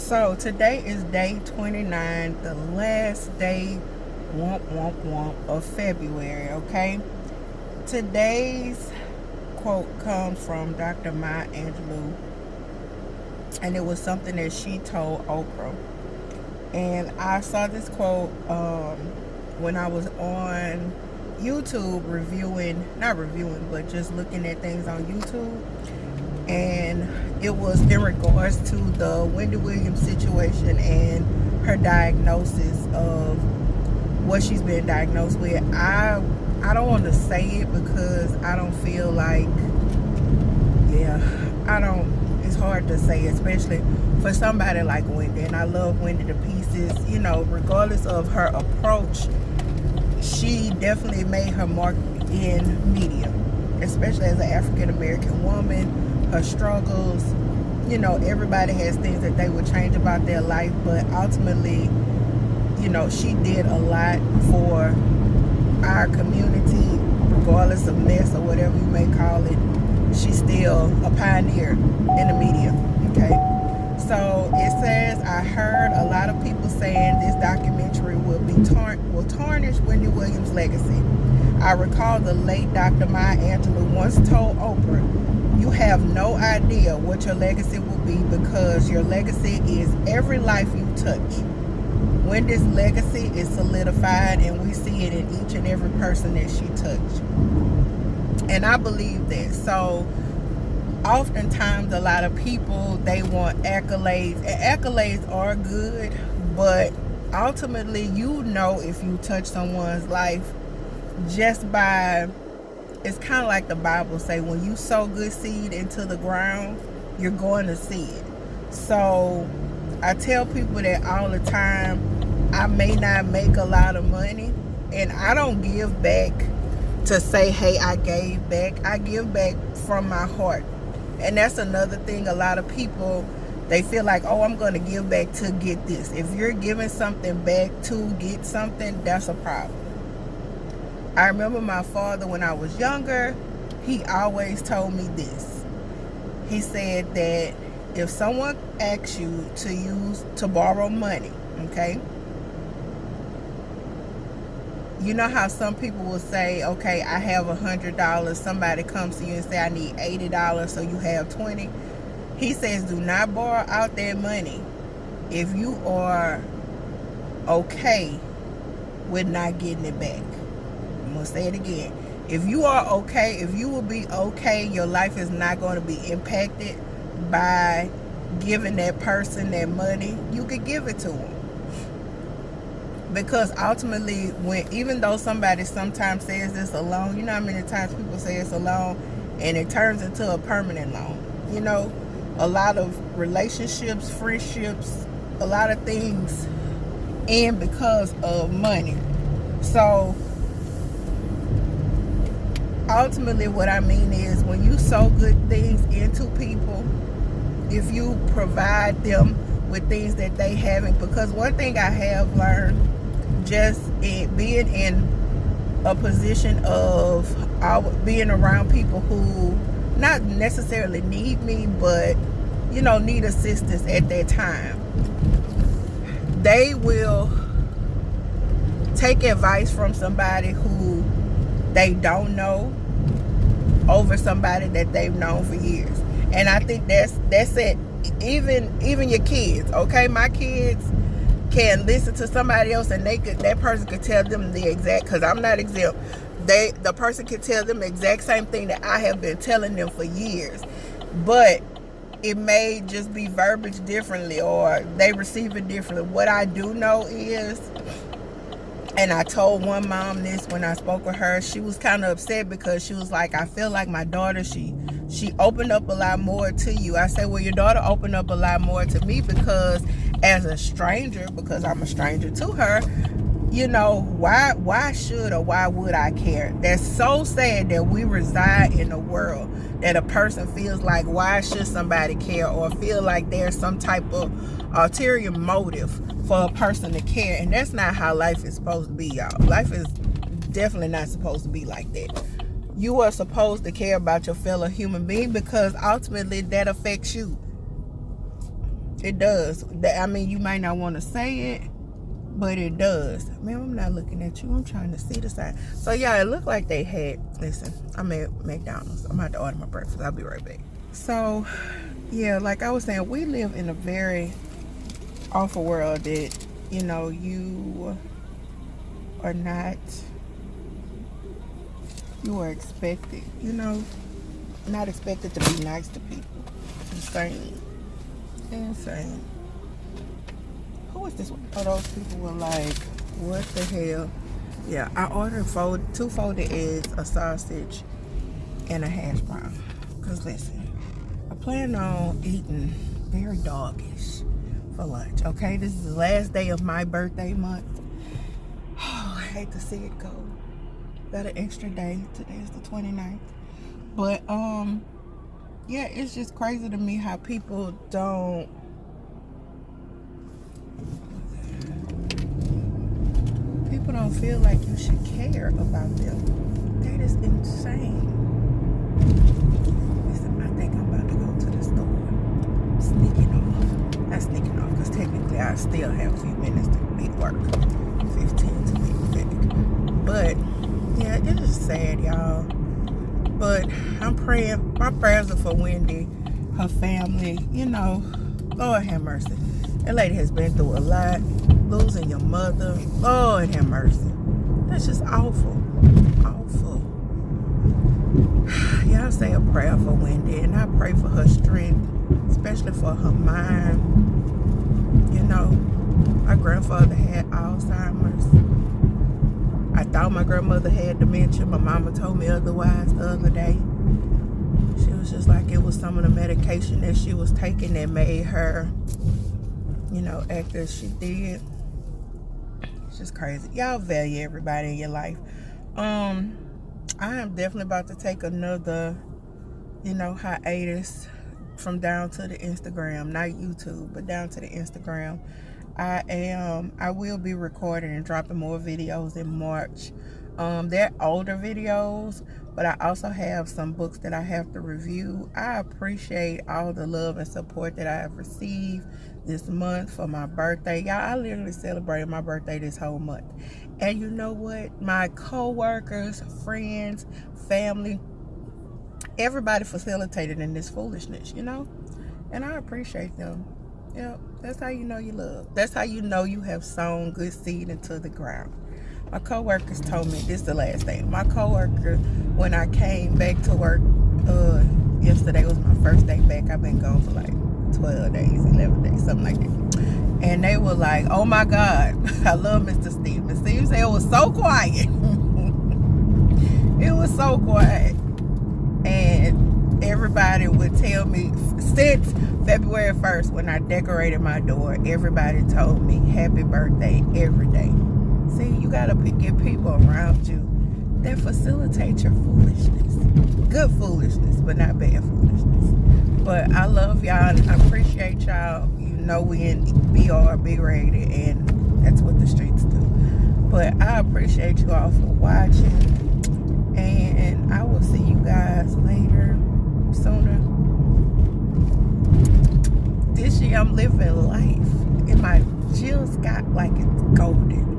So today is day 29, the last day, of February, okay? Today's quote comes from Dr. Maya Angelou, and it was something that she told Oprah. And I saw this quote when I was on YouTube not reviewing, but just looking at things on YouTube. And it was in regards to the Wendy Williams situation and her diagnosis of what she's been diagnosed with. I don't want to say it because I don't feel like, it's hard to say, especially for somebody like Wendy. And I love Wendy to pieces. Regardless of her approach, she definitely made her mark in media, especially as an African American woman. Her struggles, everybody has things that they would change about their life, but ultimately, she did a lot for our community, regardless of mess or whatever you may call it. She's still a pioneer in the media, okay? So it says, I heard a lot of people saying this documentary will tarnish Wendy Williams' legacy. I recall the late Dr. Maya Angelou once told Oprah, "You have no idea what your legacy will be because your legacy is every life you touch." Wendy's legacy is solidified, and we see it in each and every person that she touched. And I believe that. So oftentimes a lot of people, they want accolades, and accolades are good, but ultimately if you touch someone's life just by, it's kind of like the Bible say, when you sow good seed into the ground, you're going to see it. So I tell people that all the time. I may not make a lot of money, and I don't give back to say, hey, I gave back. I give back from my heart. And that's another thing. A lot of people, they feel like, oh, I'm going to give back to get this. If you're giving something back to get something, that's a problem. I remember my father, when I was younger, he always told me this. He said that if someone asks you to borrow money, okay, you know how some people will say, okay, I have $100. Somebody comes to you and say, I need $80, so you have 20. He says, do not borrow out that money if you are okay with not getting it back. I'm going to say it again. If you will be okay, your life is not going to be impacted by giving that person that money, you could give it to them. Because ultimately, even though somebody sometimes says it's a loan, you know how many times people say it's a loan and it turns into a permanent loan. A lot of relationships, friendships, a lot of things end because of money. So ultimately what I mean is, when you sow good things into people, if you provide them with things that they haven't, because one thing I have learned, just being in a position of being around people who not necessarily need me, but need assistance at that time, they will take advice from somebody who they don't know over somebody that they've known for years. And I think that's it. Even your kids, okay? My kids can listen to somebody else, and that person could tell them the exact, because I'm not exempt. The person could tell them the exact same thing that I have been telling them for years, but it may just be verbiage differently, or they receive it differently. What I do know is, and I told one mom this when I spoke with her, she was kind of upset because she was like, I feel like my daughter, she opened up a lot more to you. I said, well, your daughter opened up a lot more to me because as a stranger, because I'm a stranger to her, why should or why would I care? That's so sad that we reside in a world that a person feels like, why should somebody care, or feel like there's some type of ulterior motive for a person to care. And that's not how life is supposed to be, y'all. Life is definitely not supposed to be like that. You are supposed to care about your fellow human being because ultimately that affects you. It does. I mean, you might not want to say it, but it does. Man, I'm not looking at you. I'm trying to see the sign. So yeah, it looked like they had, listen, I'm at McDonald's. I'm about to order my breakfast. I'll be right back. So yeah, like I was saying, we live in a very awful world that, you know, you are not, you are expected, you know, not expected to be nice to people. Insane. Insane. Who was this one? Oh, those people were like, what the hell? Yeah, I ordered 2 folded eggs, a sausage, and a hash brown. Because listen, I plan on eating very doggish for lunch, okay? This is the last day of my birthday month. Oh, I hate to see it go. Got an extra day. Today is the 29th. But, yeah, it's just crazy to me how people don't feel like you should care about them. That is insane. Listen, I think I'm about to go to the store. Sneaking off. Not sneaking off, because technically I still have a few minutes to be at work. 15 to be exact. But, yeah, it's just sad, y'all. But I'm praying. My prayers are for Wendy, her family. You know, Lord have mercy. That lady has been through a lot. Losing your mother. Lord have mercy. That's just awful. Awful. Y'all say a prayer for Wendy. And I pray for her strength. Especially for her mind. You know, my grandfather had Alzheimer's. I thought my grandmother had dementia. My mama told me otherwise the other day. She was just like, it was some of the medication that she was taking that made her, you know, act as she did. It's just crazy. Y'all value everybody in your life. I am definitely about to take another, you know, hiatus from down to the Instagram. Not YouTube, but down to the Instagram. I will be recording and dropping more videos in March. They're older videos, but I also have some books that I have to review. I appreciate all the love and support that I have received this month for my birthday. Y'all, I literally celebrated my birthday this whole month. And you know what? My co-workers, friends, family, everybody facilitated in this foolishness, you know? And I appreciate them. Yep, that's how you know you love. That's how you know you have sown good seed into the ground. My co-workers told me, this is the last thing. My co-worker, when I came back to work, yesterday was my first day back. I've been gone for like 12 days, 11 days, something like that. And they were like, oh my God, I love Mr. Stevens. Steve said it was so quiet. It was so quiet. And everybody would tell me, since February 1st, when I decorated my door, everybody told me happy birthday every day. See, you gotta get people around you that facilitate your foolishness. Good foolishness, but not bad foolishness. But I love y'all and I appreciate y'all. You know we in BR, Big Rated, and that's what the streets do. But I appreciate you all for watching. And I will see you guys later, sooner. This year I'm living life. And my Jill Scott like it's golden.